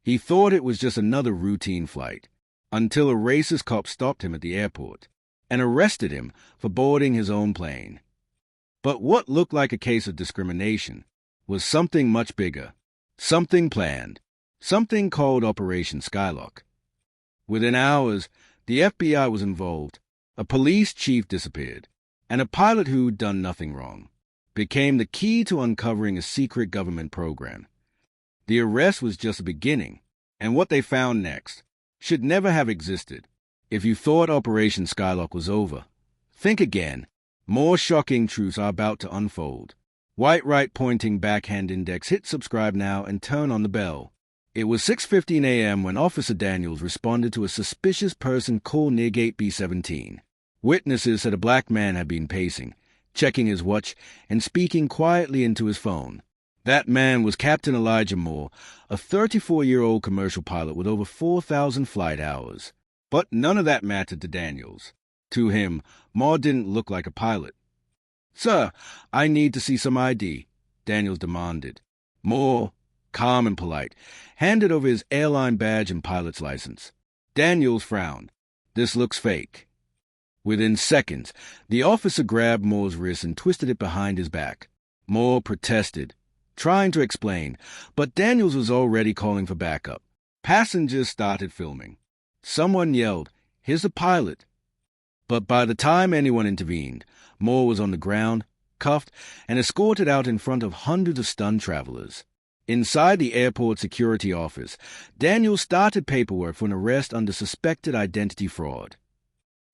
He thought it was just another routine flight, until a racist cop stopped him at the airport and arrested him for boarding his own plane. But what looked like a case of discrimination was something much bigger, something planned, something called Operation Skylock. Within hours, the FBI was involved, a police chief disappeared, and a pilot who'd done nothing wrong became the key to uncovering a secret government program. The arrest was just a beginning, and what they found next should never have existed. If you thought Operation Skylock was over, think again. More shocking truths are about to unfold. White right pointing backhand index, hit subscribe now and turn on the bell. It was 6:15 a.m. when Officer Daniels responded to a suspicious person call near Gate B-17. Witnesses said a black man had been pacing, checking his watch and speaking quietly into his phone. That man was Captain Elijah Moore, a 34-year-old commercial pilot with over 4,000 flight hours. But none of that mattered to Daniels. To him, Moore didn't look like a pilot. "Sir, I need to see some ID," Daniels demanded. Moore, calm and polite, handed over his airline badge and pilot's license. Daniels frowned. "This looks fake." Within seconds, the officer grabbed Moore's wrist and twisted it behind his back. Moore protested, trying to explain, but Daniels was already calling for backup. Passengers started filming. Someone yelled, "Here's the pilot." But by the time anyone intervened, Moore was on the ground, cuffed, and escorted out in front of hundreds of stunned travelers. Inside the airport security office, Daniels started paperwork for an arrest under suspected identity fraud.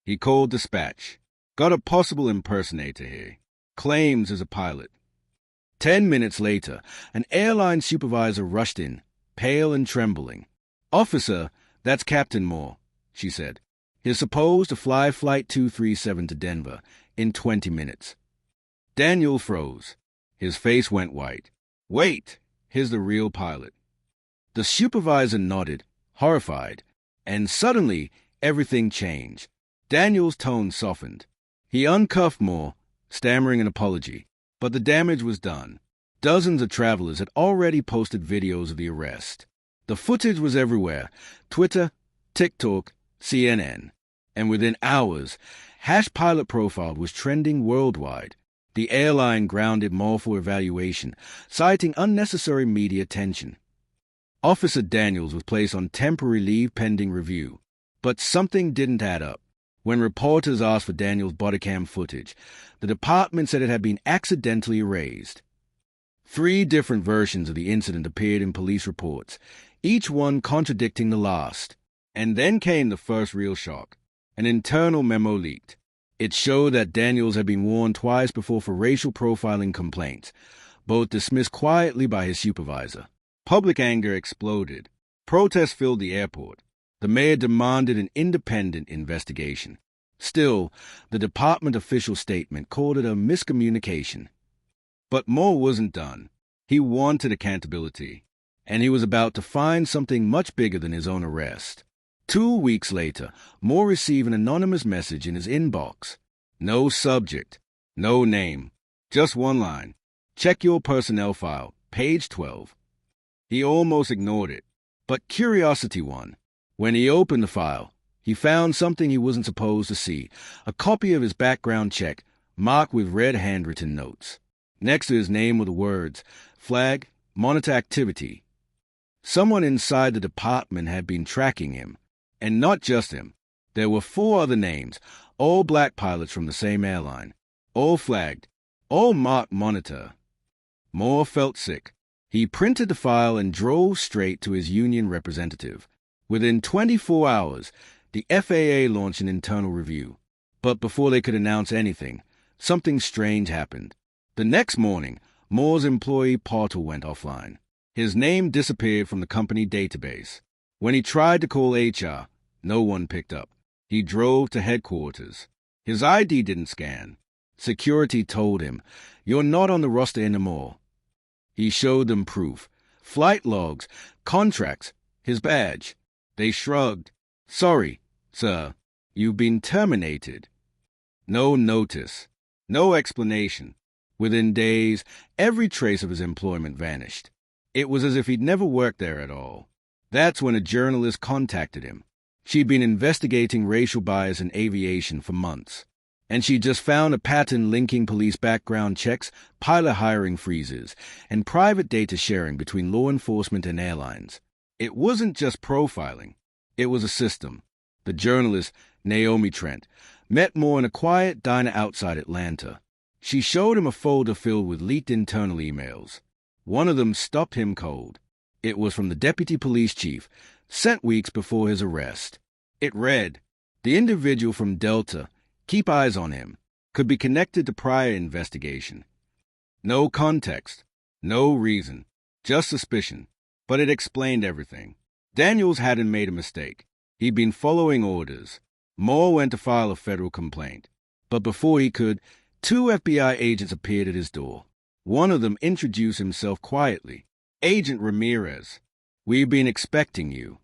He called dispatch. "Got a possible impersonator here. Claims as a pilot." 10 minutes later, an airline supervisor rushed in, pale and trembling. "Officer, that's Captain Moore," she said. "He's supposed to fly Flight 237 to Denver in 20 minutes. Daniel froze. His face went white. "Wait, here's the real pilot." The supervisor nodded, horrified, and suddenly everything changed. Daniel's tone softened. He uncuffed Moore, stammering an apology, but the damage was done. Dozens of travelers had already posted videos of the arrest. The footage was everywhere: Twitter, TikTok, CNN. And within hours, #pilot profile was trending worldwide. The airline grounded Moore for evaluation, citing unnecessary media attention. Officer Daniels was placed on temporary leave pending review. But something didn't add up. When reporters asked for Daniels' bodycam footage, the department said it had been accidentally erased. 3 different versions of the incident appeared in police reports, each one contradicting the last. And then came the first real shock. An internal memo leaked. It showed that Daniels had been warned twice before for racial profiling complaints, both dismissed quietly by his supervisor. Public anger exploded. Protests filled the airport. The mayor demanded an independent investigation. Still, the department official statement called it a miscommunication. But Moore wasn't done. He wanted accountability, and he was about to find something much bigger than his own arrest. 2 weeks later, Moore received an anonymous message in his inbox. No subject, no name, just one line. "Check your personnel file, page 12. He almost ignored it, but curiosity won. When he opened the file, he found something he wasn't supposed to see: a copy of his background check, marked with red handwritten notes. Next to his name were the words, "Flag, monitor activity." Someone inside the department had been tracking him. And not just him. There were 4 other names, all black pilots from the same airline, all flagged, all marked monitor. Moore felt sick. He printed the file and drove straight to his union representative. Within 24 hours, the FAA launched an internal review. But before they could announce anything, something strange happened. The next morning, Moore's employee portal went offline. His name disappeared from the company database. When he tried to call HR, no one picked up. He drove to headquarters. His ID didn't scan. Security told him, "You're not on the roster anymore." He showed them proof: flight logs, contracts, his badge. They shrugged. "Sorry, sir, you've been terminated." No notice, no explanation. Within days, every trace of his employment vanished. It was as if he'd never worked there at all. That's when a journalist contacted him. She'd been investigating racial bias in aviation for months, and she just found a pattern linking police background checks, pilot hiring freezes, and private data sharing between law enforcement and airlines. It wasn't just profiling. It was a system. The journalist, Naomi Trent, met Moore in a quiet diner outside Atlanta. She showed him a folder filled with leaked internal emails. One of them stopped him cold. It was from the deputy police chief, sent weeks before his arrest. It read, "The individual from Delta, keep eyes on him, could be connected to prior investigation." No context, no reason, just suspicion. But it explained everything. Daniels hadn't made a mistake. He'd been following orders. Moore went to file a federal complaint. But before he could, 2 FBI agents appeared at his door. One of them introduced himself quietly. "Agent Ramirez, we've been expecting you."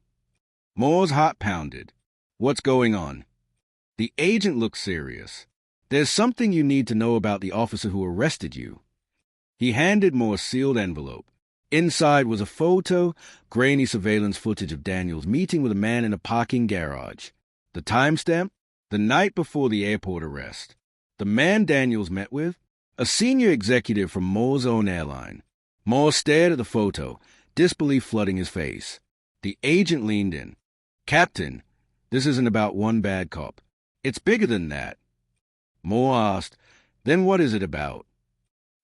Moore's heart pounded. "What's going on?" The agent looked serious. "There's something you need to know about the officer who arrested you." He handed Moore a sealed envelope. Inside was a photo, grainy surveillance footage of Daniels meeting with a man in a parking garage. The timestamp? The night before the airport arrest. The man Daniels met with? A senior executive from Moore's own airline. Moore stared at the photo, disbelief flooding his face. The agent leaned in. "Captain, this isn't about one bad cop. It's bigger than that." Moore asked, "Then what is it about?"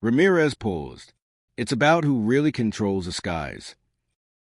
Ramirez paused. "It's about who really controls the skies."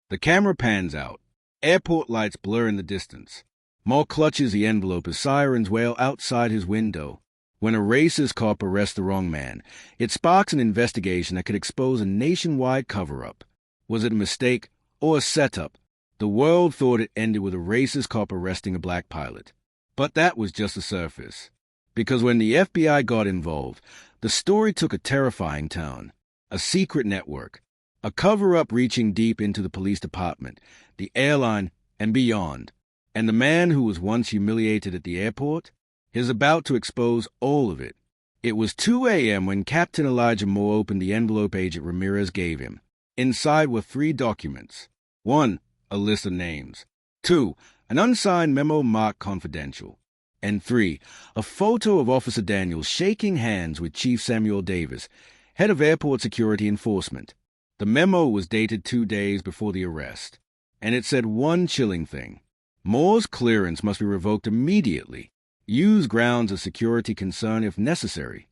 The camera pans out. Airport lights blur in the distance. Moore clutches the envelope as sirens wail outside his window. When a racist cop arrests the wrong man, it sparks an investigation that could expose a nationwide cover-up. Was it a mistake or a setup? The world thought it ended with a racist cop arresting a black pilot. But that was just the surface. Because when the FBI got involved, the story took a terrifying turn. A secret network, a cover-up reaching deep into the police department, the airline, and beyond. And the man who was once humiliated at the airport is about to expose all of it. It was 2 a.m. when Captain Elijah Moore opened the envelope agent Ramirez gave him. Inside were 3 documents. 1, a list of names. 2, an unsigned memo marked confidential. And 3, a photo of Officer Daniels shaking hands with Chief Samuel Davis, head of Airport Security Enforcement. The memo was dated 2 days before the arrest, and it said one chilling thing. Moore's clearance must be revoked immediately. Use grounds of security concern if necessary.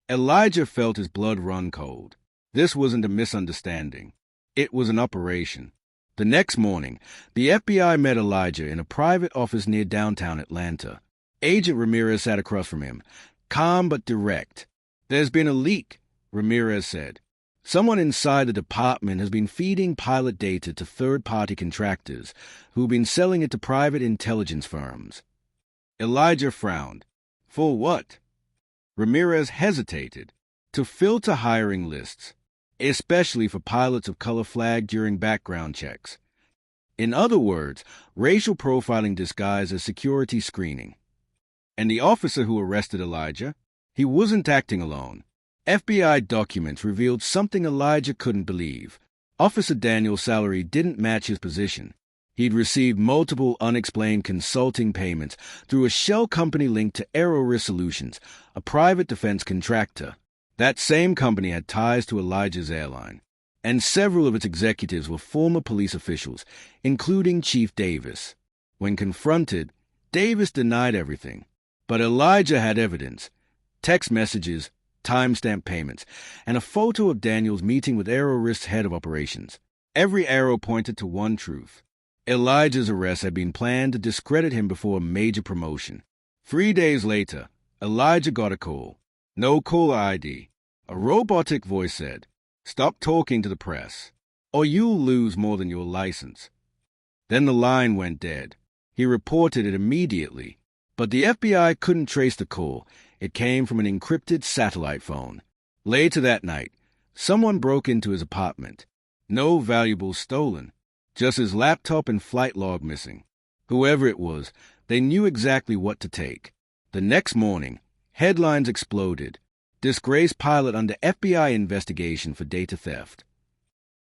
Elijah felt his blood run cold. This wasn't a misunderstanding. It was an operation. The next morning, the FBI met Elijah in a private office near downtown Atlanta. Agent Ramirez sat across from him, calm but direct. "There's been a leak," Ramirez said. "Someone inside the department has been feeding pilot data to third-party contractors who've been selling it to private intelligence firms." Elijah frowned. "For what?" Ramirez hesitated. "To filter hiring lists, especially for pilots of color flagged during background checks. In other words, racial profiling disguised as security screening." And the officer who arrested Elijah? He wasn't acting alone. FBI documents revealed something Elijah couldn't believe. Officer Daniels' salary didn't match his position. He'd received multiple unexplained consulting payments through a shell company linked to Aero Risk Solutions, a private defense contractor. That same company had ties to Elijah's airline, and several of its executives were former police officials, including Chief Davis. When confronted, Davis denied everything. But Elijah had evidence, text messages, timestamp payments, and a photo of Daniels meeting with Aero Risk's head of operations. Every arrow pointed to one truth. Elijah's arrest had been planned to discredit him before a major promotion. 3 days later, Elijah got a call. No caller ID. A robotic voice said, "Stop talking to the press, or you'll lose more than your license." Then the line went dead. He reported it immediately. But the FBI couldn't trace the call. It came from an encrypted satellite phone. Later that night, someone broke into his apartment. No valuables stolen, just his laptop and flight log missing. Whoever it was, they knew exactly what to take. The next morning, headlines exploded. Disgraced pilot under FBI investigation for data theft.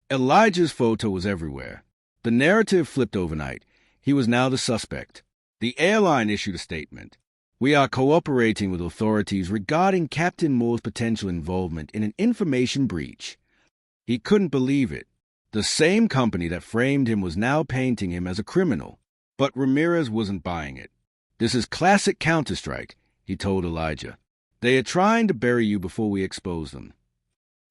Elijah's photo was everywhere. The narrative flipped overnight. He was now the suspect. The airline issued a statement. We are cooperating with authorities regarding Captain Moore's potential involvement in an information breach. He couldn't believe it. The same company that framed him was now painting him as a criminal. But Ramirez wasn't buying it. This is classic Counter-Strike, he told Elijah. They are trying to bury you before we expose them.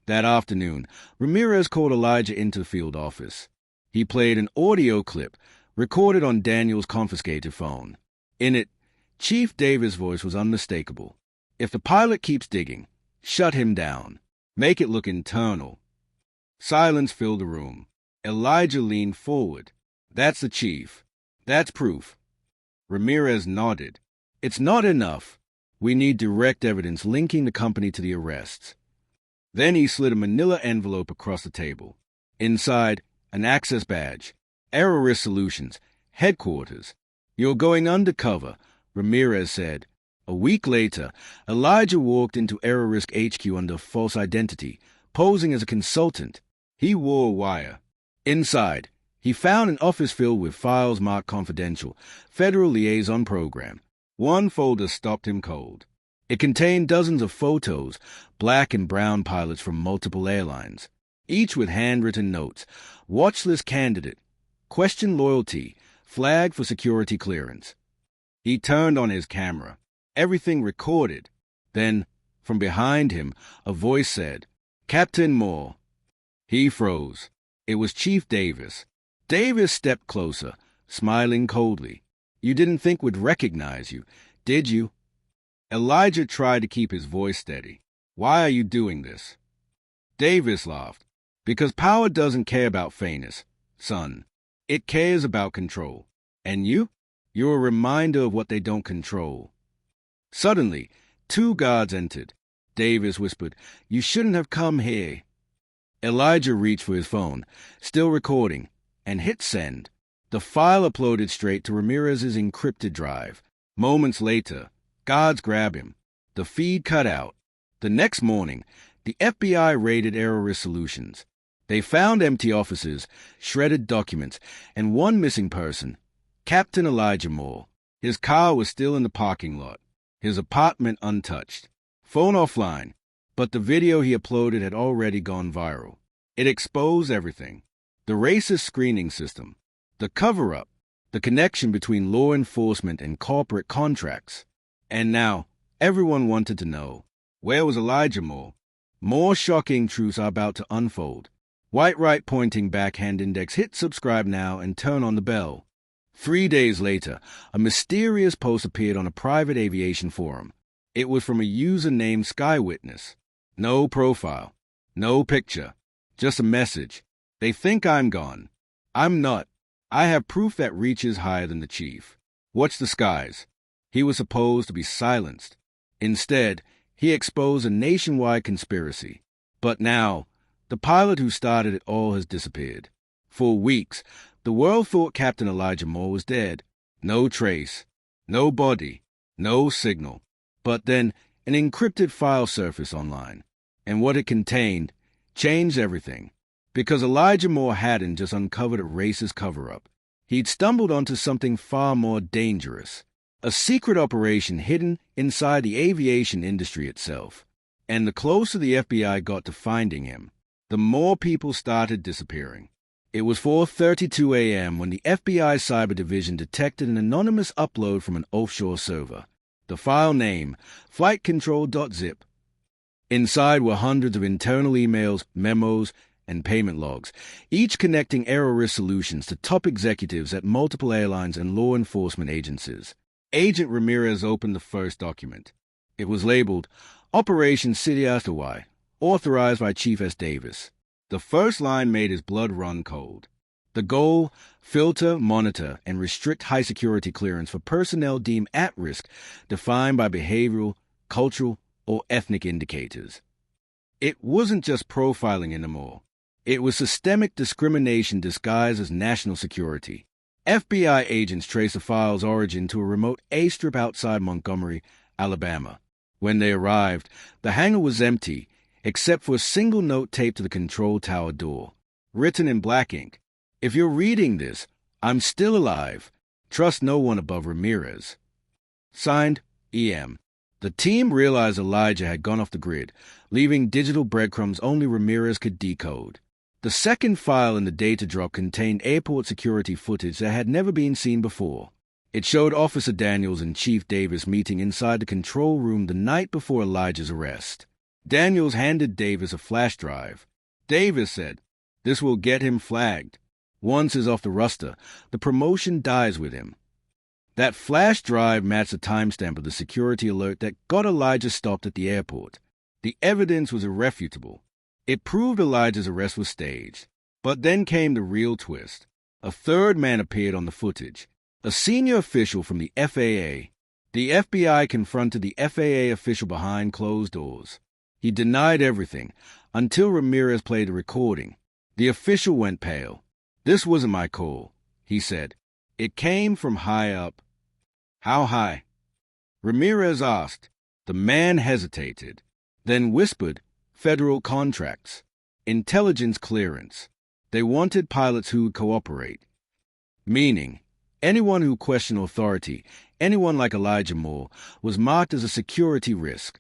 That afternoon, Ramirez called Elijah into the field office. He played an audio clip recorded on Daniel's confiscated phone. In it, Chief Davis' voice was unmistakable. If the pilot keeps digging, shut him down. Make it look internal. Silence filled the room. Elijah leaned forward. That's the chief. That's proof. Ramirez nodded. It's not enough. We need direct evidence linking the company to the arrests. Then he slid a manila envelope across the table. Inside, an access badge. Error Risk Solutions. Headquarters. You're going undercover, Ramirez said. A week later, Elijah walked into Error Risk HQ under false identity, posing as a consultant. He wore a wire. Inside, he found an office filled with files marked confidential, Federal Liaison Program. One folder stopped him cold. It contained dozens of photos, black and brown pilots from multiple airlines, each with handwritten notes. Watchlist candidate. Question loyalty. Flag for security clearance. He turned on his camera. Everything recorded. Then, from behind him, a voice said, Captain Moore. He froze. It was Chief Davis. Davis stepped closer, smiling coldly. You didn't think we'd recognize you, did you? Elijah tried to keep his voice steady. Why are you doing this? Davis laughed. Because power doesn't care about fairness, son. It cares about control. And you? You're a reminder of what they don't control. Suddenly, 2 guards entered. Davis whispered, You shouldn't have come here. Elijah reached for his phone, still recording, and hit send. The file uploaded straight to Ramirez's encrypted drive. Moments later, guards grabbed him. The feed cut out. The next morning, the FBI raided Error Risk Solutions. They found empty offices, shredded documents, and one missing person, Captain Elijah Moore. His car was still in the parking lot, his apartment untouched. Phone offline, but the video he uploaded had already gone viral. It exposed everything. The racist screening system, the cover-up, the connection between law enforcement and corporate contracts. And now, everyone wanted to know, where was Elijah Moore? More shocking truths are about to unfold. White right pointing backhand index, hit subscribe now and turn on the bell. 3 days later, a mysterious post appeared on a private aviation forum. It was from a user named Skywitness. No profile, no picture, just a message. They think I'm gone. I'm not. I have proof that reaches higher than the chief. Watch the skies. He was supposed to be silenced. Instead, he exposed a nationwide conspiracy. But now, the pilot who started it all has disappeared. For weeks, the world thought Captain Elijah Moore was dead. No trace, no body, no signal. But then, an encrypted file surfaced online, and what it contained changed everything. Because Elijah Moore hadn't just uncovered a racist cover-up. He'd stumbled onto something far more dangerous. A secret operation hidden inside the aviation industry itself. And the closer the FBI got to finding him, the more people started disappearing. It was 4:32 a.m. when the FBI Cyber Division detected an anonymous upload from an offshore server. The file name, flightcontrol.zip. Inside were hundreds of internal emails, memos, and payment logs, each connecting Error Risk Solutions to top executives at multiple airlines and law enforcement agencies. Agent Ramirez opened the first document. It was labeled Operation Sidiastawai, authorized by Chief S. Davis. The first line made his blood run cold. The goal, filter, monitor, and restrict high-security clearance for personnel deemed at risk, defined by behavioral, cultural, or ethnic indicators. It wasn't just profiling anymore. It was systemic discrimination disguised as national security. FBI agents traced the file's origin to a remote A-strip outside Montgomery, Alabama. When they arrived, the hangar was empty, except for a single note taped to the control tower door. Written in black ink, If you're reading this, I'm still alive. Trust no one above Ramirez. Signed, E.M. The team realized Elijah had gone off the grid, leaving digital breadcrumbs only Ramirez could decode. The second file in the data drop contained airport security footage that had never been seen before. It showed Officer Daniels and Chief Davis meeting inside the control room the night before Elijah's arrest. Daniels handed Davis a flash drive. Davis said, "This will get him flagged. Once he's off the roster, the promotion dies with him." That flash drive matched the timestamp of the security alert that got Elijah stopped at the airport. The evidence was irrefutable. It proved Elijah's arrest was staged. But then came the real twist. A third man appeared on the footage, a senior official from the FAA. The FBI confronted the FAA official behind closed doors. He denied everything, until Ramirez played the recording. The official went pale. "This wasn't my call," he said. "It came from high up." "How high?" Ramirez asked. The man hesitated, then whispered, "Federal contracts. Intelligence clearance. They wanted pilots who would cooperate." Meaning, anyone who questioned authority, anyone like Elijah Moore, was marked as a security risk.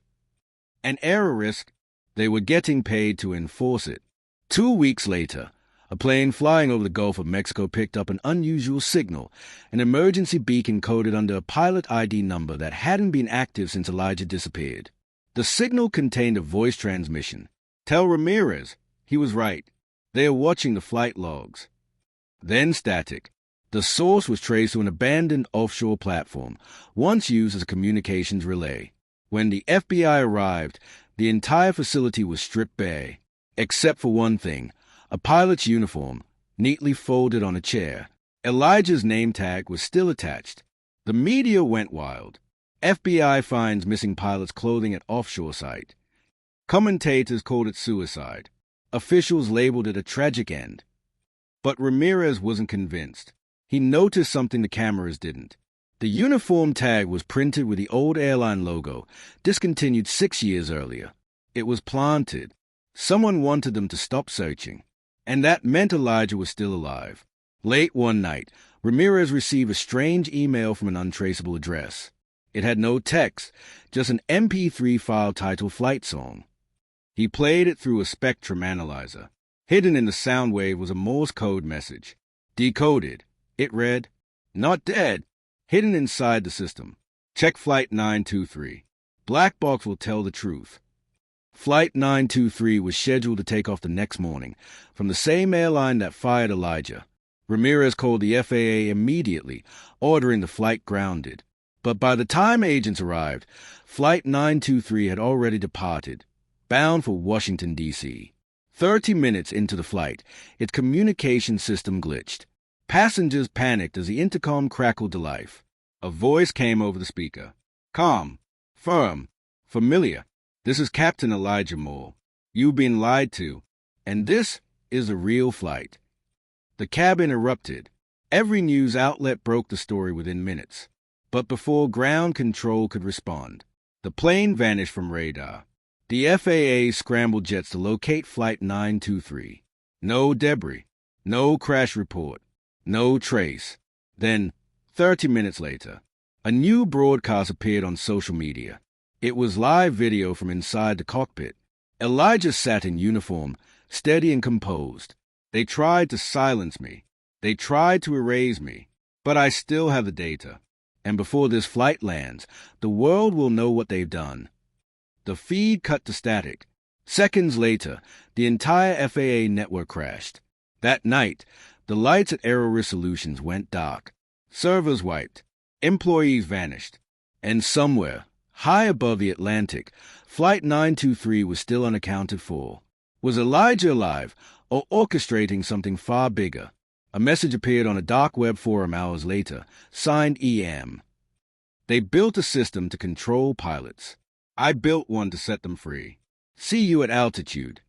An error risk. They were getting paid to enforce it. 2 weeks later, a plane flying over the Gulf of Mexico picked up an unusual signal, an emergency beacon coded under a pilot ID number that hadn't been active since Elijah disappeared. The signal contained a voice transmission. "Tell Ramirez." He was right. They are watching the flight logs. Then static. The source was traced to an abandoned offshore platform, once used as a communications relay. When the FBI arrived, the entire facility was stripped bare, except for one thing, a pilot's uniform, neatly folded on a chair. Elijah's name tag was still attached. The media went wild. FBI finds missing pilot's clothing at offshore site. Commentators called it suicide. Officials labeled it a tragic end. But Ramirez wasn't convinced. He noticed something the cameras didn't. The uniform tag was printed with the old airline logo, discontinued 6 years earlier. It was planted. Someone wanted them to stop searching. And that meant Elijah was still alive. Late one night, Ramirez received a strange email from an untraceable address. It had no text, just an MP3 file titled Flight Song. He played it through a spectrum analyzer. Hidden in the sound wave was a Morse code message. Decoded, it read, "Not dead. Hidden inside the system. Check Flight 923. Black box will tell the truth." Flight 923 was scheduled to take off the next morning from the same airline that fired Elijah. Ramirez called the FAA immediately, ordering the flight grounded. But by the time agents arrived, Flight 923 had already departed, bound for Washington, D.C. 30 minutes into the flight, its communication system glitched. Passengers panicked as the intercom crackled to life. A voice came over the speaker. "Calm, firm, familiar. This is Captain Elijah Moore. You've been lied to, and this is a real flight." The cabin erupted. Every news outlet broke the story within minutes. But before ground control could respond, the plane vanished from radar. The FAA scrambled jets to locate Flight 923. No debris, no crash report, no trace. Then, 30 minutes later, a new broadcast appeared on social media. It was live video from inside the cockpit. Elijah sat in uniform, steady and composed. "They tried to silence me. They tried to erase me. But I still have the data. And before this flight lands, the world will know what they've done." The feed cut to static. Seconds later, the entire FAA network crashed. That night, the lights at Aerorisk Solutions went dark. Servers wiped. Employees vanished. And somewhere, high above the Atlantic, Flight 923 was still unaccounted for. Was Elijah alive or orchestrating something far bigger? A message appeared on a dark web forum hours later, signed EM. "They built a system to control pilots. I built one to set them free. See you at altitude."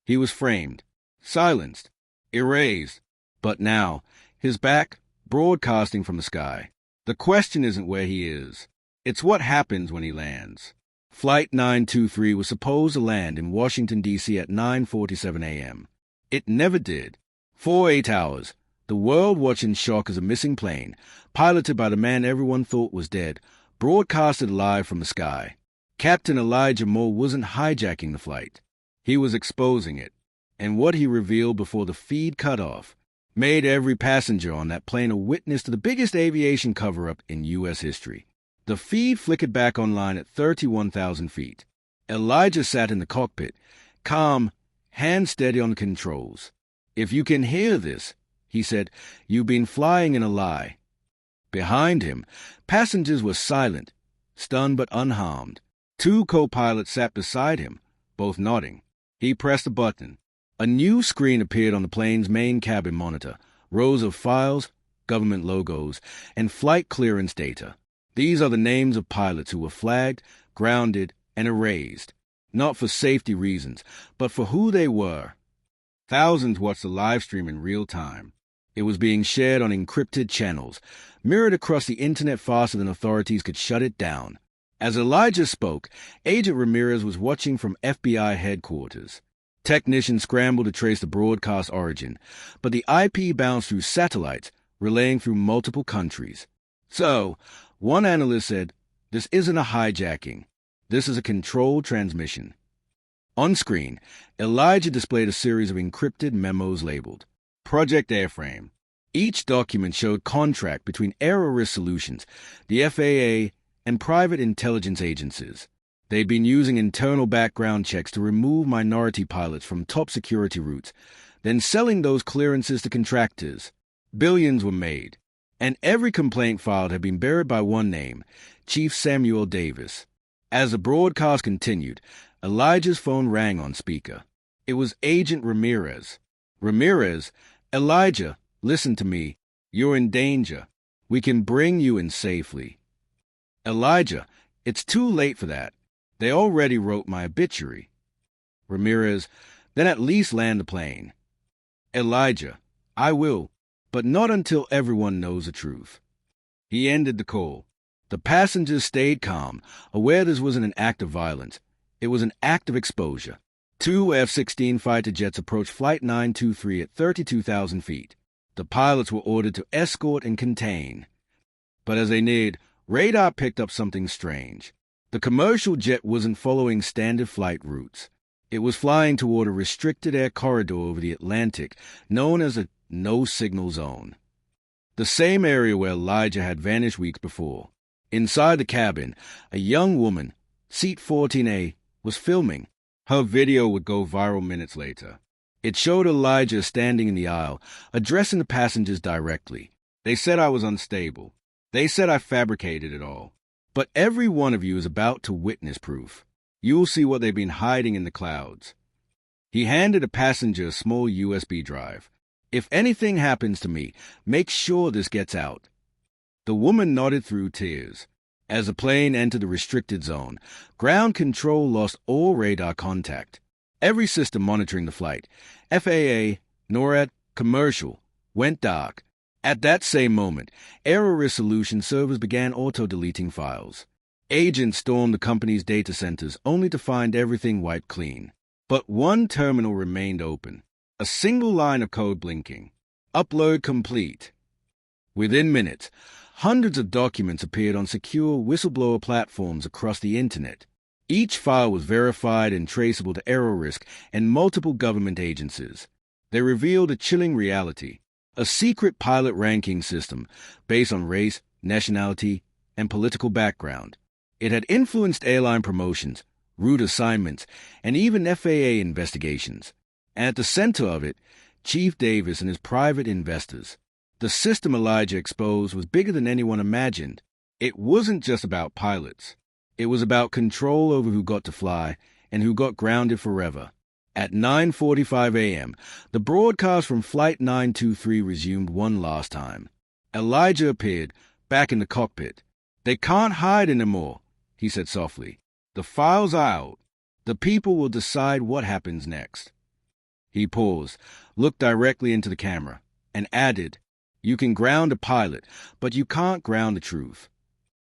He was framed, silenced, erased. But now, his back, broadcasting from the sky. The question isn't where he is. It's what happens when he lands. Flight 923 was supposed to land in Washington, D.C. at 9:47 a.m. It never did. For 8 hours, the world watched in shock as a missing plane, piloted by the man everyone thought was dead, broadcasted live from the sky. Captain Elijah Moore wasn't hijacking the flight. He was exposing it. And what he revealed before the feed cut off made every passenger on that plane a witness to the biggest aviation cover-up in U.S. history. The feed flickered back online at 31,000 feet. Elijah sat in the cockpit, calm, hands steady on the controls. "If you can hear this," he said, "you've been flying in a lie." Behind him, passengers were silent, stunned but unharmed. 2 co-pilots sat beside him, both nodding. He pressed a button. A new screen appeared on the plane's main cabin monitor, rows of files, government logos, and flight clearance data. These are the names of pilots who were flagged, grounded, and erased, not for safety reasons, but for who they were. Thousands watched the live stream in real time. It was being shared on encrypted channels, mirrored across the internet faster than authorities could shut it down. As Elijah spoke, Agent Ramirez was watching from FBI headquarters. Technicians scrambled to trace the broadcast origin, but the IP bounced through satellites, relaying through multiple countries. So, one analyst said, "This isn't a hijacking. This is a controlled transmission." On screen, Elijah displayed a series of encrypted memos labeled Project Airframe. Each document showed contract between Aero Risk Solutions, the FAA, and private intelligence agencies. They'd been using internal background checks to remove minority pilots from top security routes, then selling those clearances to contractors. Billions were made, and every complaint filed had been buried by one name, Chief Samuel Davis. As the broadcast continued, Elijah's phone rang on speaker. It was Agent Ramirez. "Ramirez, Elijah, listen to me. You're in danger. We can bring you in safely." "Elijah, it's too late for that. They already wrote my obituary." Ramirez, "Then at least land the plane." "Elijah, I will, but not until everyone knows the truth." He ended the call. The passengers stayed calm, aware this wasn't an act of violence. It was an act of exposure. 2 F-16 fighter jets approached Flight 923 at 32,000 feet. The pilots were ordered to escort and contain. But as they neared, radar picked up something strange. The commercial jet wasn't following standard flight routes. It was flying toward a restricted air corridor over the Atlantic, known as a no-signal zone. The same area where Elijah had vanished weeks before. Inside the cabin, a young woman, seat 14A, was filming. Her video would go viral minutes later. It showed Elijah standing in the aisle, addressing the passengers directly. "They said I was unstable. They said I fabricated it all. But every one of you is about to witness proof. You'll see what they've been hiding in the clouds." He handed a passenger a small USB drive. "If anything happens to me, make sure this gets out." The woman nodded through tears. As the plane entered the restricted zone, ground control lost all radar contact. Every system monitoring the flight, FAA, NORAD, commercial, went dark. At that same moment, Aero Risk Solutions servers began auto-deleting files. Agents stormed the company's data centers only to find everything wiped clean. But one terminal remained open, a single line of code blinking. "Upload complete." Within minutes, hundreds of documents appeared on secure whistleblower platforms across the internet. Each file was verified and traceable to AeroRisk and multiple government agencies. They revealed a chilling reality. A secret pilot ranking system based on race, nationality, and political background. It had influenced airline promotions, route assignments, and even FAA investigations. And at the center of it, Chief Davis and his private investors. The system Elijah exposed was bigger than anyone imagined. It wasn't just about pilots. It was about control over who got to fly and who got grounded forever. At 9:45 a.m., the broadcast from Flight 923 resumed one last time. Elijah appeared, back in the cockpit. "They can't hide anymore," he said softly. "The files are out. The people will decide what happens next." He paused, looked directly into the camera, and added, "You can ground a pilot, but you can't ground the truth."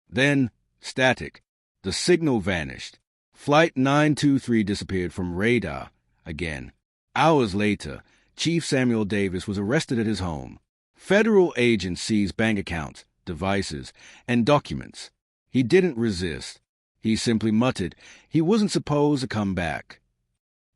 Then, static, the signal vanished. Flight 923 disappeared from radar again. Hours later, Chief Samuel Davis was arrested at his home. Federal agents seized bank accounts, devices, and documents. He didn't resist. He simply muttered he wasn't supposed to come back.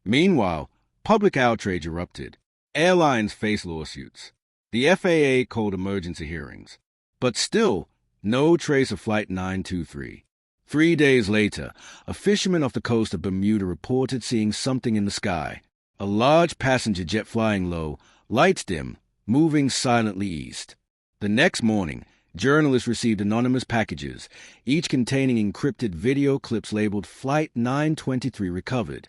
Meanwhile, public outrage erupted. Airlines faced lawsuits. The FAA called emergency hearings. But still, no trace of Flight 923. 3 days later, a fisherman off the coast of Bermuda reported seeing something in the sky. A large passenger jet flying low, lights dim, moving silently east. The next morning, journalists received anonymous packages, each containing encrypted video clips labeled Flight 923 recovered.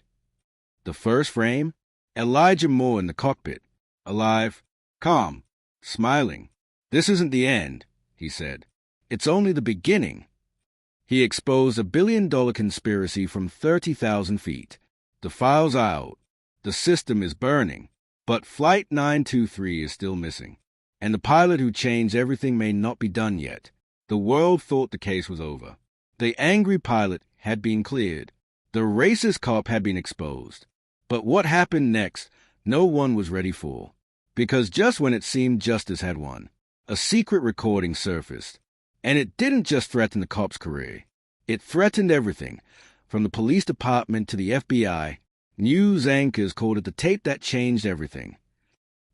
The first frame? Elijah Moore in the cockpit, alive, calm, smiling. "This isn't the end," he said. "It's only the beginning." He exposed a billion-dollar conspiracy from 30,000 feet. The files are out. The system is burning. But Flight 923 is still missing. And the pilot who changed everything may not be done yet. The world thought the case was over. The angry pilot had been cleared. The racist cop had been exposed. But what happened next, no one was ready for. Because just when it seemed justice had won, a secret recording surfaced. And it didn't just threaten the cop's career. It threatened everything, from the police department to the FBI. News anchors called it the tape that changed everything.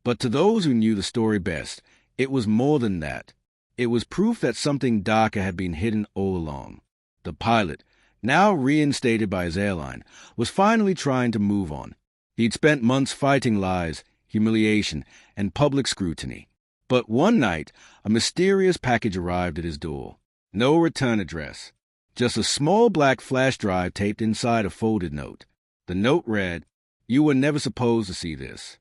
But to those who knew the story best, it was more than that. It was proof that something darker had been hidden all along. The pilot, now reinstated by his airline, was finally trying to move on. He'd spent months fighting lies, humiliation, and public scrutiny. But one night, a mysterious package arrived at his door. No return address. Just a small black flash drive taped inside a folded note. The note read, "You were never supposed to see this."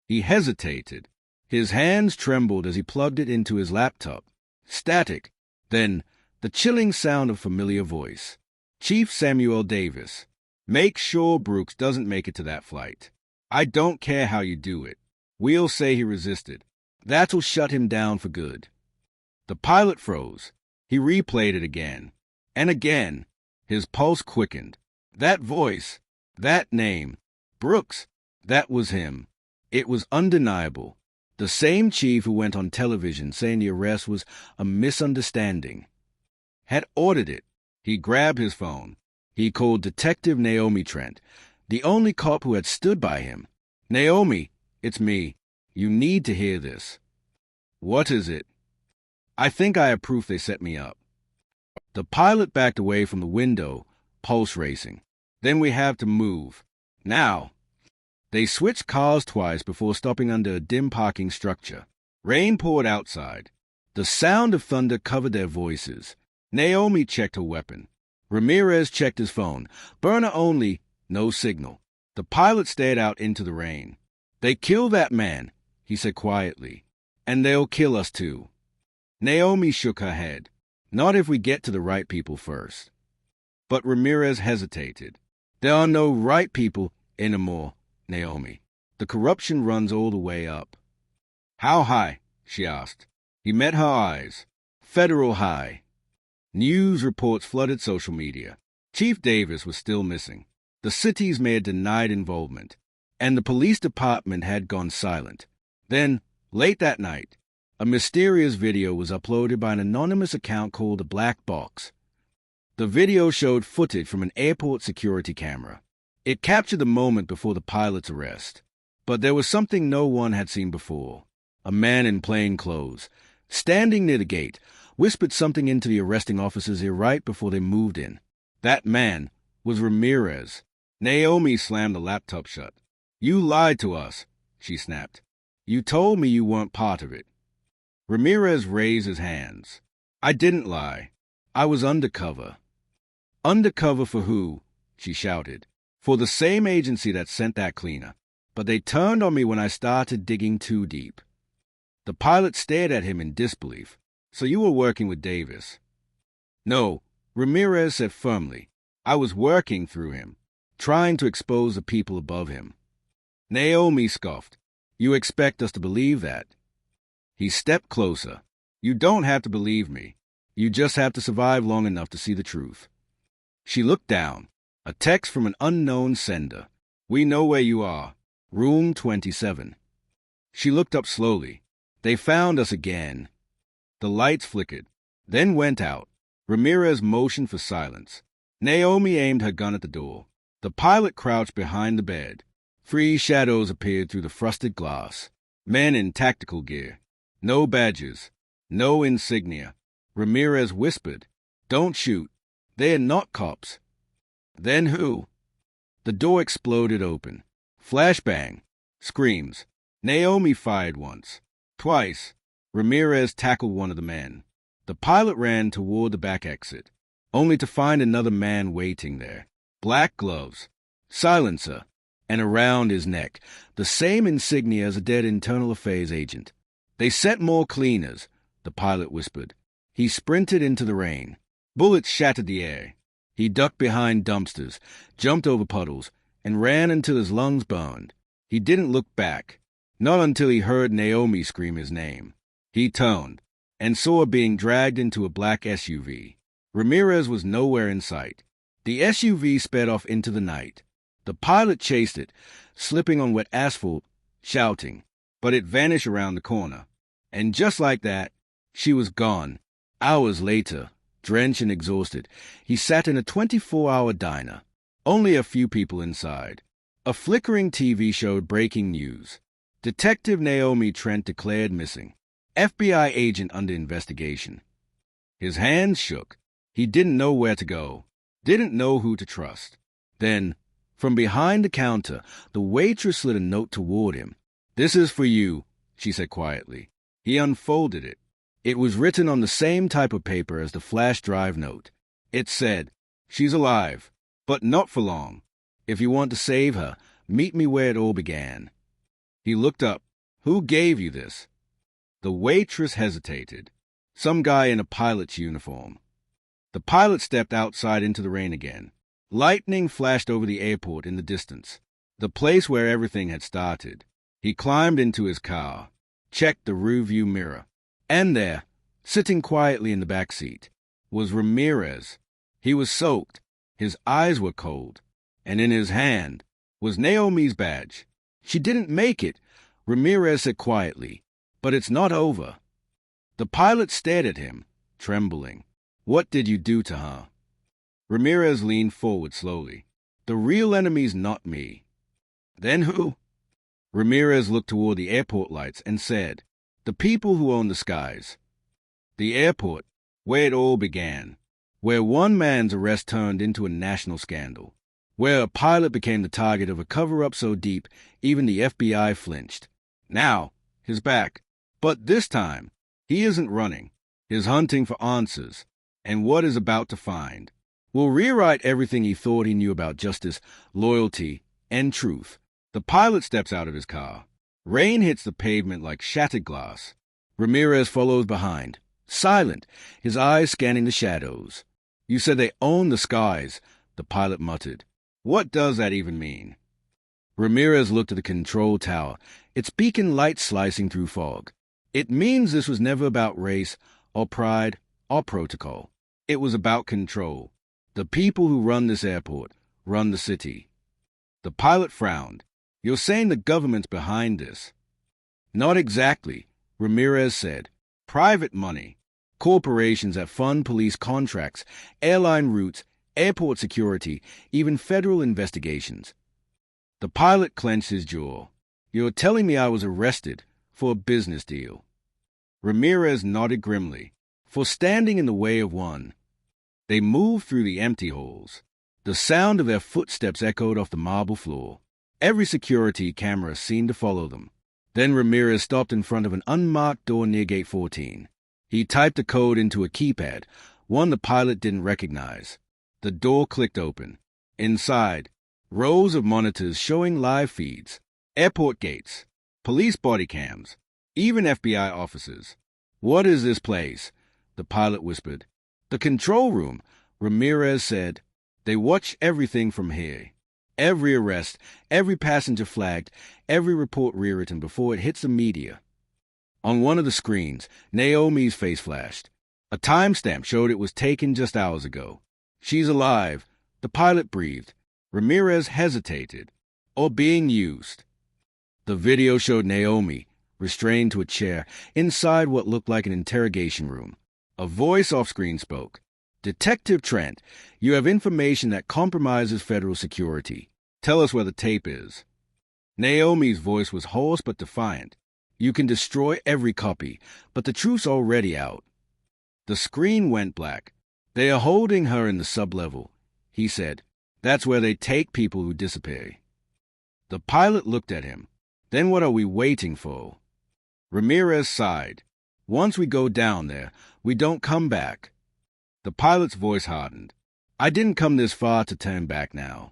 He hesitated. His hands trembled as he plugged it into his laptop. Static. Then, the chilling sound of a familiar voice. "Chief Samuel Davis. Make sure Brooks doesn't make it to that flight. I don't care how you do it. We'll say he resisted. That'll shut him down for good." The pilot froze. He replayed it again. And again. His pulse quickened. That voice. That name. Brooks. That was him. It was undeniable. The same chief who went on television saying the arrest was a misunderstanding. Had ordered it. He grabbed his phone. He called Detective Naomi Trent, the only cop who had stood by him. "Naomi, it's me. You need to hear this." "What is it?" "I think I have proof they set me up." The pilot backed away from the window, pulse racing. "Then we have to move. Now." They switched cars twice before stopping under a dim parking structure. Rain poured outside. The sound of thunder covered their voices. Naomi checked her weapon. Ramirez checked his phone. Burner only, no signal. The pilot stared out into the rain. "They killed that man," he said quietly. "And they'll kill us too." Naomi shook her head. "Not if we get to the right people first." But Ramirez hesitated. "There are no right people anymore, Naomi. The corruption runs all the way up." "How high?" she asked. He met her eyes. "Federal high." News reports flooded social media. Chief Davis was still missing. The city's mayor denied involvement, and the police department had gone silent. Then, late that night, a mysterious video was uploaded by an anonymous account called The Black Box. The video showed footage from an airport security camera. It captured the moment before the pilot's arrest. But there was something no one had seen before. A man in plain clothes, standing near the gate, whispered something into the arresting officer's ear right before they moved in. That man was Ramirez. Naomi slammed the laptop shut. "You lied to us," she snapped. "You told me you weren't part of it." Ramirez raised his hands. "I didn't lie. I was undercover." "Undercover for who?" she shouted. "For the same agency that sent that cleaner. But they turned on me when I started digging too deep." The pilot stared at him in disbelief. "So you were working with Davis?" "No," Ramirez said firmly. "I was working through him, trying to expose the people above him." Naomi scoffed. "You expect us to believe that?" He stepped closer. "You don't have to believe me. You just have to survive long enough to see the truth." She looked down. A text from an unknown sender. "We know where you are. Room 27." She looked up slowly. They found us again. The lights flickered, then went out. Ramirez motioned for silence. Naomi aimed her gun at the door. The pilot crouched behind the bed. 3 shadows appeared through the frosted glass. Men in tactical gear. No badges. No insignia. Ramirez whispered, "Don't shoot. They're not cops." "Then who?" The door exploded open. Flashbang. Screams. Naomi fired once. Twice. Ramirez tackled one of the men. The pilot ran toward the back exit, only to find another man waiting there. Black gloves. Silencer. And around his neck, the same insignia as a dead internal affairs agent. "They set more cleaners," the pilot whispered. He sprinted into the rain. Bullets shattered the air. He ducked behind dumpsters, jumped over puddles, and ran until his lungs burned. He didn't look back, not until he heard Naomi scream his name. He turned, and saw her being dragged into a black SUV. Ramirez was nowhere in sight. The SUV sped off into the night. The pilot chased it, slipping on wet asphalt, shouting, but it vanished around the corner. And just like that, she was gone. Hours later, drenched and exhausted, he sat in a 24-hour diner. Only a few people inside. A flickering TV showed breaking news. Detective Naomi Trent declared missing. FBI agent under investigation. His hands shook. He didn't know where to go. Didn't know who to trust. Then, from behind the counter, the waitress slid a note toward him. "This is for you," she said quietly. He unfolded it. It was written on the same type of paper as the flash drive note. It said, "She's alive, but not for long. If you want to save her, meet me where it all began." He looked up. "Who gave you this?" The waitress hesitated. "Some guy in a pilot's uniform." The pilot stepped outside into the rain again. Lightning flashed over the airport in the distance, the place where everything had started. He climbed into his car, checked the rearview mirror, and there, sitting quietly in the back seat, was Ramirez. He was soaked, his eyes were cold, and in his hand was Naomi's badge. "She didn't make it," Ramirez said quietly, "but it's not over." The pilot stared at him, trembling. "What did you do to her?" Ramirez leaned forward slowly. "The real enemy's not me." "Then who?" Ramirez looked toward the airport lights and said, "The people who own the skies." The airport, where it all began, where one man's arrest turned into a national scandal, where a pilot became the target of a cover-up so deep even the FBI flinched. Now, he's back. But this time, he isn't running. He's hunting for answers, and what is about to find will rewrite everything he thought he knew about justice, loyalty, and truth. The pilot steps out of his car. Rain hits the pavement like shattered glass. Ramirez follows behind, silent, his eyes scanning the shadows. "You said they own the skies," the pilot muttered. "What does that even mean?" Ramirez looked at the control tower, its beacon light slicing through fog. "It means this was never about race, or pride, or protocol. It was about control. The people who run this airport run the city." The pilot frowned. "You're saying the government's behind this?" "Not exactly," Ramirez said. "Private money. Corporations that fund police contracts, airline routes, airport security, even federal investigations." The pilot clenched his jaw. "You're telling me I was arrested for a business deal?" Ramirez nodded grimly. "For standing in the way of one." They moved through the empty halls. The sound of their footsteps echoed off the marble floor. Every security camera seemed to follow them. Then Ramirez stopped in front of an unmarked door near Gate 14. He typed a code into a keypad, one the pilot didn't recognize. The door clicked open. Inside, rows of monitors showing live feeds, airport gates, police body cams, even FBI officers. "What is this place?" the pilot whispered. "The control room," Ramirez said. "They watch everything from here. Every arrest, every passenger flagged, every report rewritten before it hits the media." On one of the screens, Naomi's face flashed. A timestamp showed it was taken just hours ago. "She's alive," the pilot breathed. Ramirez hesitated. "Or being used." The video showed Naomi, restrained to a chair inside what looked like an interrogation room. A voice off-screen spoke. "Detective Trent, you have information that compromises federal security. Tell us where the tape is." Naomi's voice was hoarse but defiant. "You can destroy every copy, but the truth's already out." The screen went black. "They are holding her in the sublevel," he said. "That's where they take people who disappear." The pilot looked at him. "Then what are we waiting for?" Ramirez sighed. "Once we go down there, we don't come back." The pilot's voice hardened. "I didn't come this far to turn back now."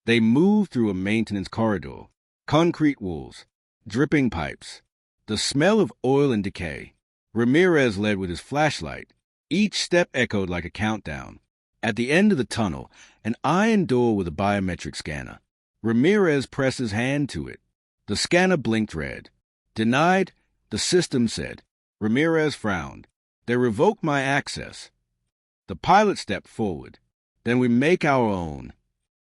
They moved through a maintenance corridor. Concrete walls, dripping pipes, the smell of oil and decay. Ramirez led with his flashlight. Each step echoed like a countdown. At the end of the tunnel, an iron door with a biometric scanner. Ramirez pressed his hand to it. The scanner blinked red. "Denied," the system said. Ramirez frowned. "They revoked my access." The pilot stepped forward. "Then we make our own."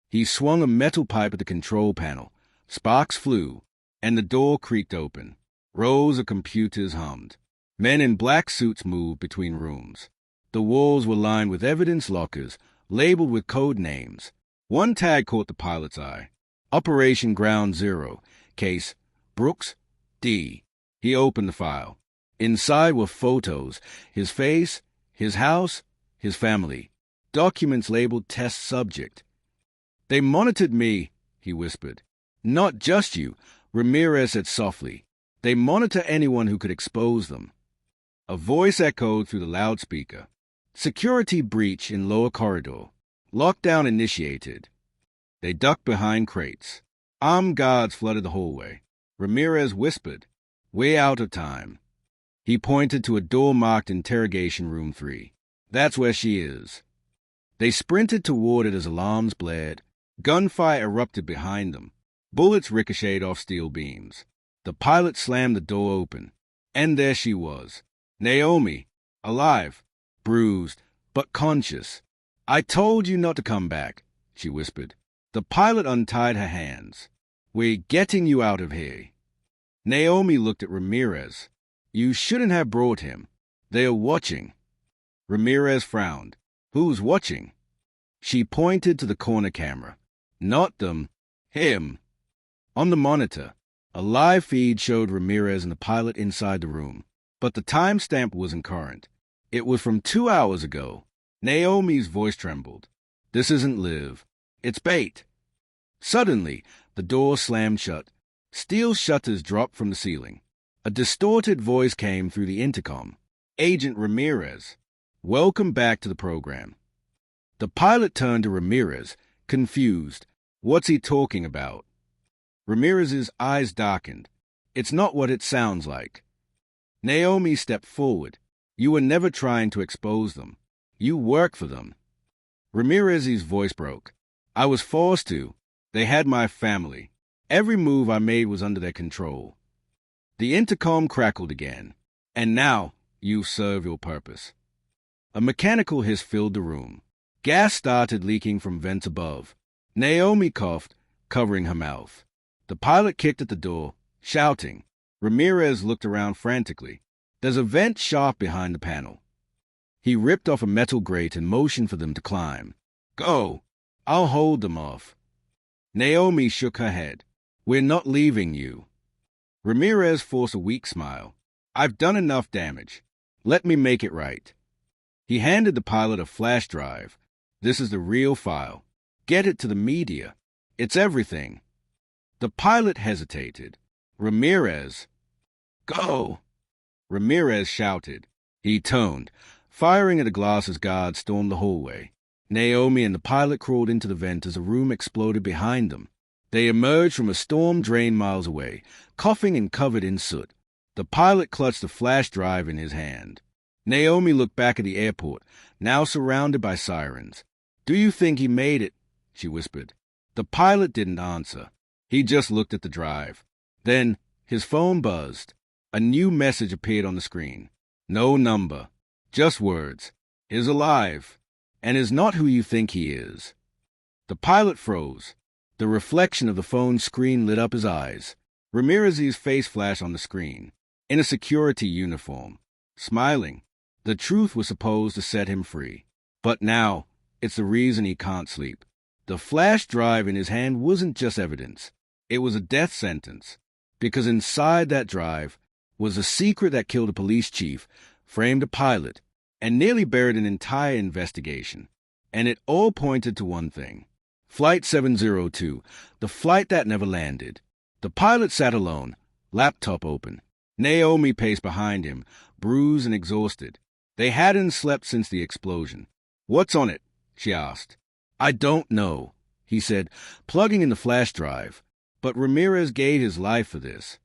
He swung a metal pipe at the control panel. Sparks flew, and the door creaked open. Rows of computers hummed. Men in black suits moved between rooms. The walls were lined with evidence lockers, labeled with code names. One tag caught the pilot's eye. Operation Ground Zero, case Brooks D. He opened the file. Inside were photos, his face, his house, his family. Documents labeled test subject. "They monitored me," he whispered. "Not just you," Ramirez said softly. "They monitor anyone who could expose them." A voice echoed through the loudspeaker. "Security breach in lower corridor. Lockdown initiated." They ducked behind crates. Armed guards flooded the hallway. Ramirez whispered, "We're out of time." He pointed to a door marked Interrogation Room 3. "That's where she is." They sprinted toward it as alarms blared. Gunfire erupted behind them. Bullets ricocheted off steel beams. The pilot slammed the door open. And there she was. Naomi, alive, bruised, but conscious. "I told you not to come back," she whispered. The pilot untied her hands. "We're getting you out of here." Naomi looked at Ramirez. "You shouldn't have brought him. They are watching." Ramirez frowned. "Who's watching?" She pointed to the corner camera. "Not them. Him." On the monitor, a live feed showed Ramirez and the pilot inside the room, but the timestamp wasn't current. It was from 2 hours ago. Naomi's voice trembled. "This isn't live. It's bait." Suddenly, the door slammed shut. Steel shutters dropped from the ceiling. A distorted voice came through the intercom. "Agent Ramirez, welcome back to the program." The pilot turned to Ramirez, confused. "What's he talking about?" Ramirez's eyes darkened. "It's not what it sounds like." Naomi stepped forward. "You were never trying to expose them. You work for them." Ramirez's voice broke. "I was forced to. They had my family. Every move I made was under their control." The intercom crackled again. "And now you serve your purpose." A mechanical hiss filled the room. Gas started leaking from vents above. Naomi coughed, covering her mouth. The pilot kicked at the door, shouting. Ramirez looked around frantically. "There's a vent shaft behind the panel." He ripped off a metal grate and motioned for them to climb. "Go! I'll hold them off." Naomi shook her head. "We're not leaving you." Ramirez forced a weak smile. "I've done enough damage. Let me make it right." He handed the pilot a flash drive. "This is the real file. Get it to the media. It's everything." The pilot hesitated. "Ramirez." "Go!" Ramirez shouted. He toned, firing at a glass as guards stormed the hallway. Naomi and the pilot crawled into the vent as a room exploded behind them. They emerged from a storm drain miles away, coughing and covered in soot. The pilot clutched the flash drive in his hand. Naomi looked back at the airport, now surrounded by sirens. "Do you think he made it?" she whispered. The pilot didn't answer. He just looked at the drive. Then his phone buzzed. A new message appeared on the screen. No number, just words. "Is alive, and is not who you think he is." The pilot froze. The reflection of the phone screen lit up his eyes. Ramirez's face flashed on the screen, in a security uniform, smiling. The truth was supposed to set him free. But now, it's the reason he can't sleep. The flash drive in his hand wasn't just evidence. It was a death sentence. Because inside that drive was a secret that killed a police chief, framed a pilot, and nearly buried an entire investigation. And it all pointed to one thing. Flight 702, the flight that never landed. The pilot sat alone, laptop open. Naomi paced behind him, bruised and exhausted. They hadn't slept since the explosion. "What's on it?" she asked. "I don't know," he said, plugging in the flash drive. But Ramirez gave his life for this.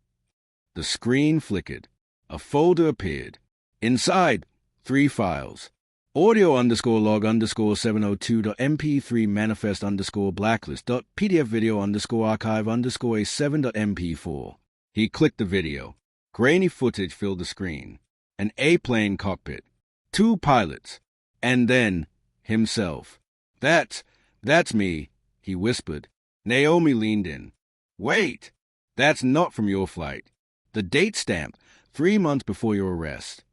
The screen flickered. A folder appeared. Inside, 3 files. Audio_log_702.mp3 manifest_blacklist.pdf video_archive_a7.mp4. He clicked the video. Grainy footage filled the screen. An A-plane cockpit. 2 pilots. And then, himself. That's me," he whispered. Naomi leaned in. "Wait! That's not from your flight. The date stamp, 3 months before your arrest."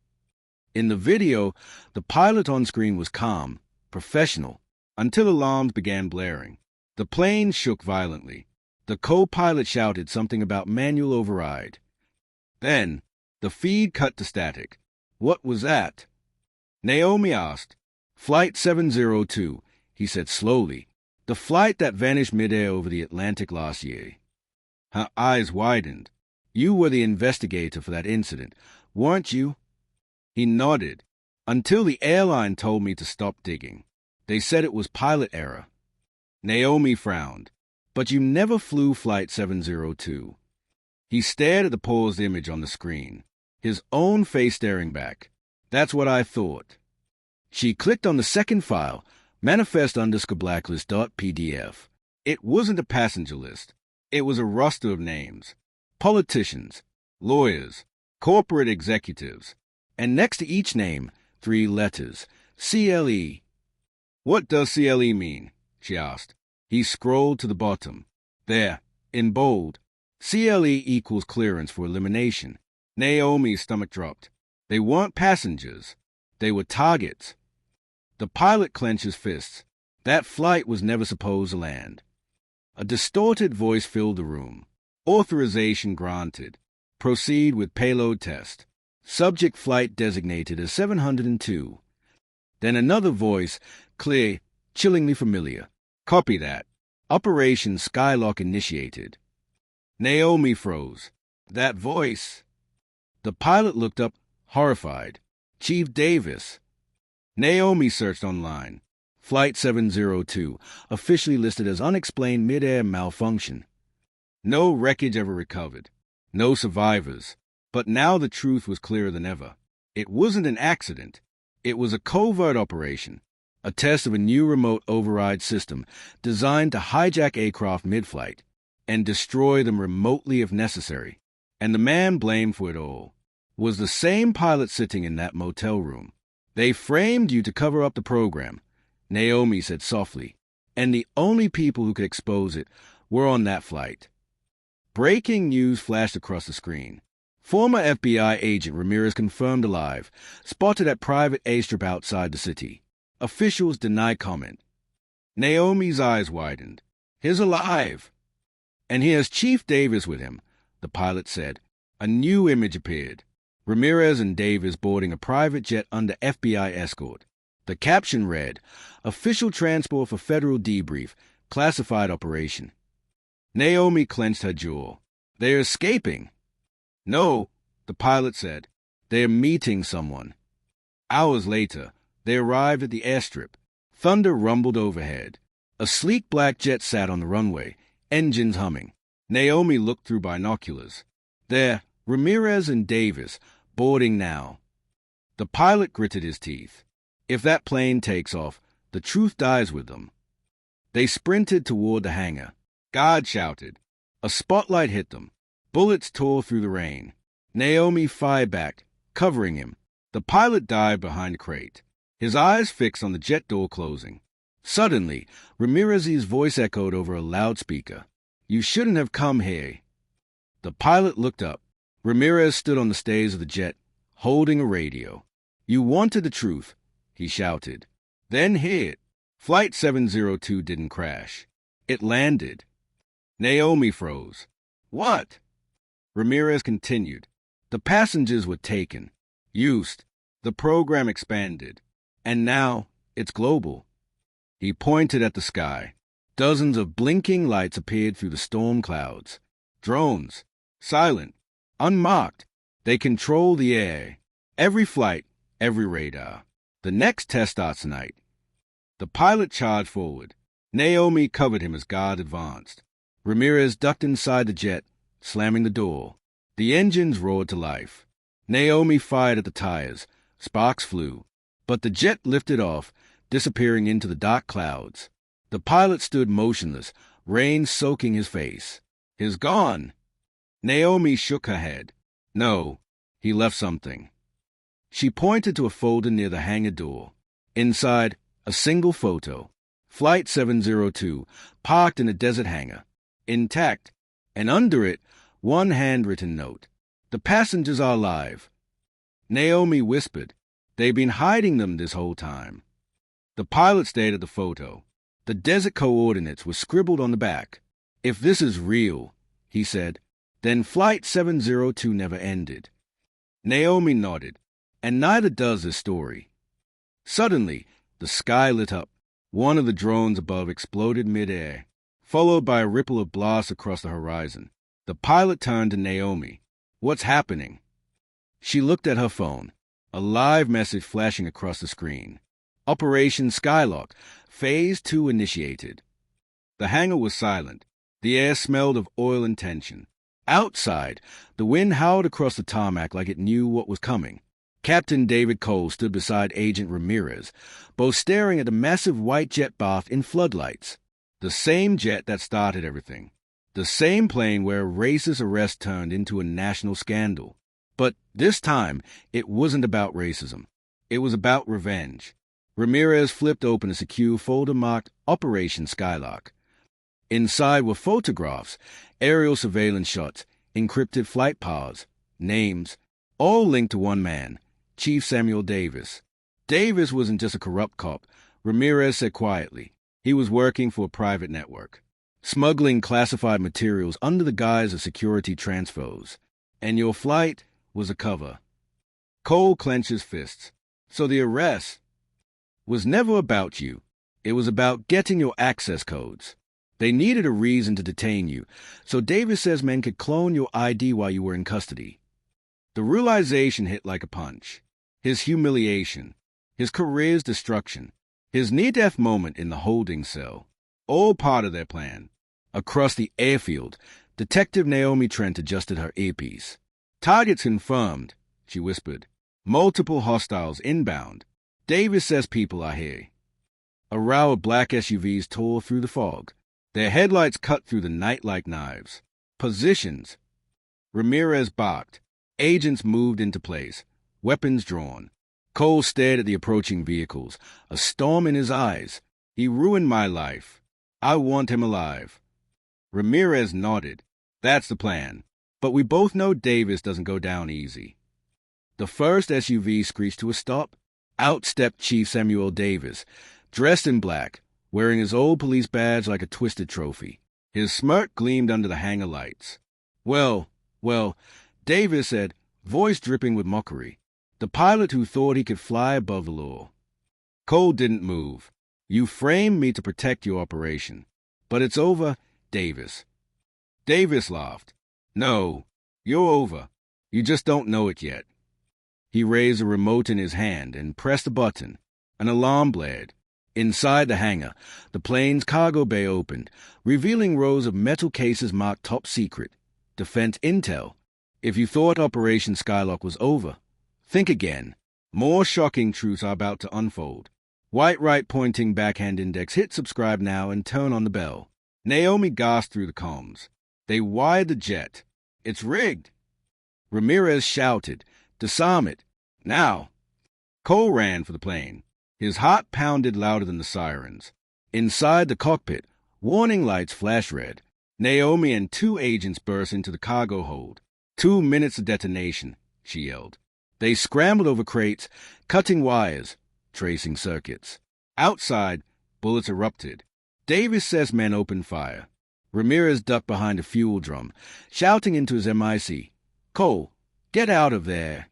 In the video, the pilot on screen was calm, professional, until alarms began blaring. The plane shook violently. The co-pilot shouted something about manual override. Then, the feed cut to static. "What was that?" Naomi asked. "Flight 702, he said slowly. "The flight that vanished midair over the Atlantic last year." Her eyes widened. "You were the investigator for that incident, weren't you?" He nodded. "Until the airline told me to stop digging. They said it was pilot error." Naomi frowned. "But you never flew Flight 702. He stared at the paused image on the screen, his own face staring back. "That's what I thought." She clicked on the second file, manifest_blacklist.pdf. It wasn't a passenger list. It was a roster of names. Politicians, lawyers, corporate executives. And next to each name, 3 letters. CLE. "What does CLE mean?" she asked. He scrolled to the bottom. There, in bold. CLE equals clearance for elimination. Naomi's stomach dropped. They weren't passengers. They were targets. The pilot clenched his fists. That flight was never supposed to land. A distorted voice filled the room. "Authorization granted. Proceed with payload test. Subject flight designated as 702. Then another voice, clear, chillingly familiar. "Copy that. Operation Skylock initiated." Naomi froze. That voice. The pilot looked up, horrified. "Chief Davis." Naomi searched online. Flight 702, officially listed as unexplained mid-air malfunction. No wreckage ever recovered. No survivors. But now the truth was clearer than ever. It wasn't an accident. It was a covert operation, a test of a new remote override system designed to hijack aircraft mid-flight and destroy them remotely if necessary. And the man blamed for it all was the same pilot sitting in that motel room. "They framed you to cover up the program," Naomi said softly, "and the only people who could expose it were on that flight." Breaking news flashed across the screen. Former FBI agent Ramirez confirmed alive, spotted at private airstrip outside the city. Officials deny comment. Naomi's eyes widened. "He's alive." "And he has Chief Davis with him," the pilot said. A new image appeared. Ramirez and Davis boarding a private jet under FBI escort. The caption read, "Official transport for federal debrief, classified operation." Naomi clenched her jaw. "They're escaping." "No," the pilot said. "They're meeting someone." Hours later, they arrived at the airstrip. Thunder rumbled overhead. A sleek black jet sat on the runway, engines humming. Naomi looked through binoculars. There, Ramirez and Davis, boarding now. The pilot gritted his teeth. If that plane takes off, the truth dies with them. They sprinted toward the hangar. God shouted. A spotlight hit them. Bullets tore through the rain. Naomi fired back, covering him. The pilot dived behind a crate, his eyes fixed on the jet door closing. Suddenly, Ramirez's voice echoed over a loudspeaker. "You shouldn't have come here." The pilot looked up. Ramirez stood on the stays of the jet, holding a radio. "You wanted the truth," he shouted. "Then here it. Flight 702 didn't crash. It landed." Naomi froze. "What?" Ramirez continued. "The passengers were taken, used. The program expanded. And now it's global." He pointed at the sky. Dozens of blinking lights appeared through the storm clouds. Drones. Silent. Unmarked. They control the air. Every flight, every radar. The next test starts tonight. The pilot charged forward. Naomi covered him as guard advanced. Ramirez ducked inside the jet, slamming the door. The engines roared to life. Naomi fired at the tires. Sparks flew. But the jet lifted off, disappearing into the dark clouds. The pilot stood motionless, rain soaking his face. "He's gone." Naomi shook her head. "No, he left something." She pointed to a folder near the hangar door. Inside, a single photo. Flight 702, parked in a desert hangar. Intact, and under it, one handwritten note. "The passengers are alive." Naomi whispered. "They've been hiding them this whole time." The pilot stared at the photo. The desert coordinates were scribbled on the back. "If this is real," he said, "then Flight 702 never ended." Naomi nodded. "And neither does this story." Suddenly, the sky lit up. One of the drones above exploded midair, followed by a ripple of blasts across the horizon. The pilot turned to Naomi. "What's happening?" She looked at her phone, a live message flashing across the screen. "Operation Skylock, Phase 2 initiated." The hangar was silent. The air smelled of oil and tension. Outside, the wind howled across the tarmac like it knew what was coming. Captain David Cole stood beside Agent Ramirez, both staring at the massive white jet bathed in floodlights. The same jet that started everything. The same plane where a racist arrest turned into a national scandal. But this time, it wasn't about racism. It was about revenge. Ramirez flipped open a secure folder marked Operation Skylock. Inside were photographs, aerial surveillance shots, encrypted flight paths, names, all linked to one man, Chief Samuel Davis. Davis wasn't just a corrupt cop, Ramirez said quietly. He was working for a private network, smuggling classified materials under the guise of security transfers. And your flight was a cover. Cole clenched his fists. So the arrest was never about you. It was about getting your access codes. They needed a reason to detain you, so Davis says men could clone your ID while you were in custody. The realization hit like a punch. His humiliation, his career's destruction, his near-death moment in the holding cell, all part of their plan. Across the airfield, Detective Naomi Trent adjusted her earpiece. "Targets confirmed," she whispered. "Multiple hostiles inbound. Davis says people are here." A row of black SUVs tore through the fog. Their headlights cut through the night like knives. "Positions." Ramirez barked. Agents moved into place, weapons drawn. Cole stared at the approaching vehicles, a storm in his eyes. "He ruined my life. I want him alive." Ramirez nodded. "That's the plan. But we both know Davis doesn't go down easy." The first SUV screeched to a stop. Out stepped Chief Samuel Davis, dressed in black, wearing his old police badge like a twisted trophy. His smirk gleamed under the hangar lights. Well, Davis said, voice dripping with mockery. The pilot who thought he could fly above the law. Cole didn't move. "You framed me to protect your operation. But it's over, Davis." Davis laughed. "No, you're over. You just don't know it yet." He raised a remote in his hand and pressed a button. An alarm blared. Inside the hangar, the plane's cargo bay opened, revealing rows of metal cases marked top secret. Defense intel. If you thought Operation Skylock was over, think again. More shocking truths are about to unfold. White right pointing backhand index. Hit subscribe now and turn on the bell. Naomi gasped through the comms. They wired the jet. It's rigged. Ramirez shouted, "Disarm it. Now." Cole ran for the plane. His heart pounded louder than the sirens. Inside the cockpit, warning lights flashed red. Naomi and 2 agents burst into the cargo hold. 2 minutes of detonation, she yelled. They scrambled over crates, cutting wires, tracing circuits. Outside, bullets erupted. Davis says men opened fire. Ramirez ducked behind a fuel drum, shouting into his MIC, "Cole, get out of there."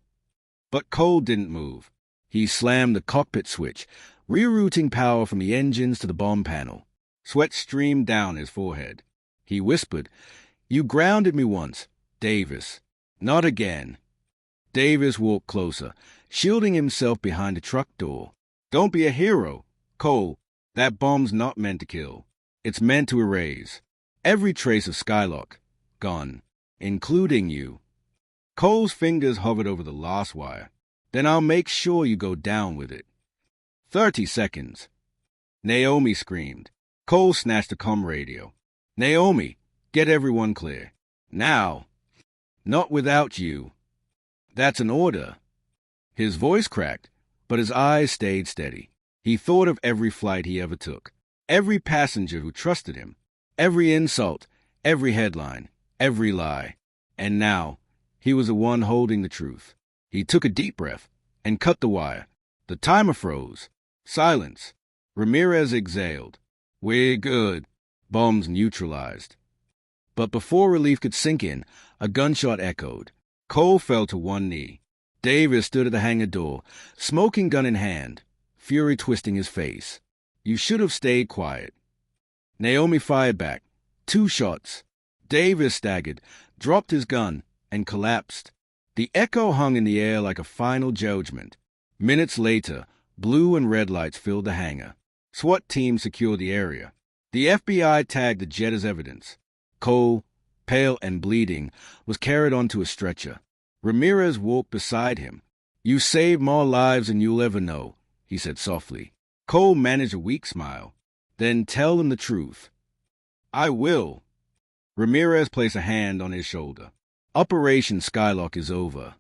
But Cole didn't move. He slammed the cockpit switch, rerouting power from the engines to the bomb panel. Sweat streamed down his forehead. He whispered, "You grounded me once, Davis. Not again." Davis walked closer, shielding himself behind the truck door. "Don't be a hero, Cole. That bomb's not meant to kill. It's meant to erase. Every trace of Skylock, gone, including you." Cole's fingers hovered over the last wire. "Then I'll make sure you go down with it." 30 seconds. Naomi screamed. Cole snatched the comm radio. "Naomi, get everyone clear. Now." "Not without you." "That's an order." His voice cracked, but his eyes stayed steady. He thought of every flight he ever took, every passenger who trusted him, every insult, every headline, every lie. And now, he was the one holding the truth. He took a deep breath and cut the wire. The timer froze. Silence. Ramirez exhaled. "We're good." Bombs neutralized. But before relief could sink in, a gunshot echoed. Cole fell to one knee. Davis stood at the hangar door, smoking gun in hand, fury twisting his face. "You should have stayed quiet." Naomi fired back. 2 shots. Davis staggered, dropped his gun, and collapsed. The echo hung in the air like a final judgment. Minutes later, blue and red lights filled the hangar. SWAT teams secured the area. The FBI tagged the jet as evidence. Cole, pale and bleeding, was carried onto a stretcher. Ramirez walked beside him. "You saved more lives than you'll ever know," he said softly. Cole managed a weak smile. "Then tell them the truth." "I will." Ramirez placed a hand on his shoulder. "Operation Skylock is over."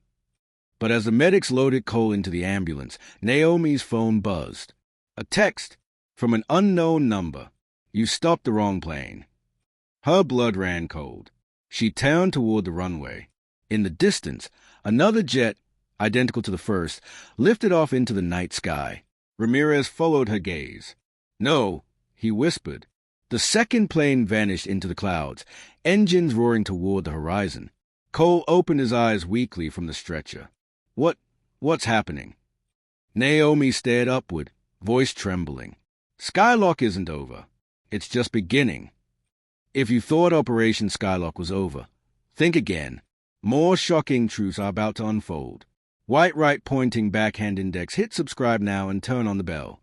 But as the medics loaded Cole into the ambulance, Naomi's phone buzzed. A text from an unknown number. "You stopped the wrong plane." Her blood ran cold. She turned toward the runway. In the distance, another jet, identical to the first, lifted off into the night sky. Ramirez followed her gaze. "No," he whispered. The second plane vanished into the clouds, engines roaring toward the horizon. Cole opened his eyes weakly from the stretcher. What's happening?" Naomi stared upward, voice trembling. "Skylock isn't over. It's just beginning. If you thought Operation Skylock was over, think again. More shocking truths are about to unfold. White right pointing backhand index. Hit subscribe now and turn on the bell.